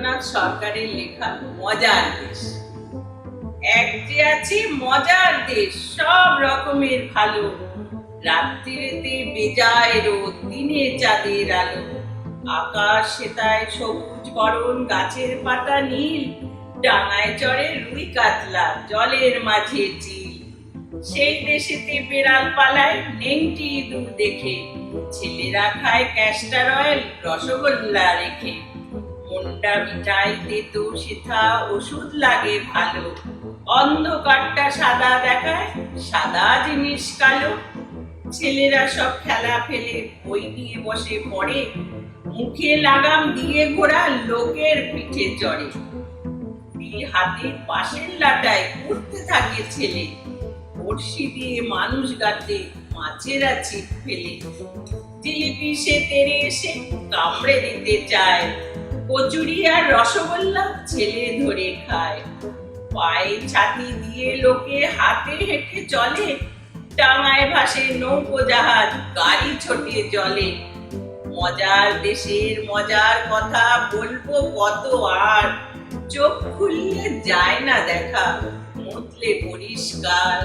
রবীন্দ্রনাথ সরকারের লেখা মজার দেশ। এক যে আছে মজার দেশ, সব রকমের ভালো। রাত্রিরেতে বেজায় রোদ, দিনে চাঁদের আলো। আকাশ সেতায় সবুজ বরণ, গাছের পাতা নীল। ডাঙায় চড়ে রুই কাতলা, জলের মাঝে চিল। সেই দেশেতে বেড়াল পালায় নেংটি ইঁদুর দেখে। ছেলেরা খায় ক্যাস্টার অয়েল, রসগোল্লা রেখে। মনটা মিঠাই তেতো সেথা, ওষুধ লাগে ভালো। অন্ধকারটা সাদা দেখায়, সাদা জিনিস কালো। ছেলেরা সব খেলা ফেলে বই নিয়ে বসে পড়ে। মুখে লাগাম দিয়ে ঘোড়া লোকের পিঠে চড়ে। হাতে পাশের লাটায় উঠতে থাকে ছেলে। বড়শি দিয়ে মানুষ গাতে মাছেরা ছিপ ফেলে। জিলিপি সে তেড়ে এসে কামড়ে দিতে চায়। কচুরি আর রসগোল্লা ছেলে ধরে খায়। পায়ে ছাতি দিয়ে লোকে হাতে হেঁটে চলে। ডাঙায় ভাসে নৌকো জাহাজ, গাড়ি ছোটে জলে। মজার দেশের মজার কথা বলবো কত আর। চোখ খুললে যায় না দেখা, মুতলে পরিষ্কার।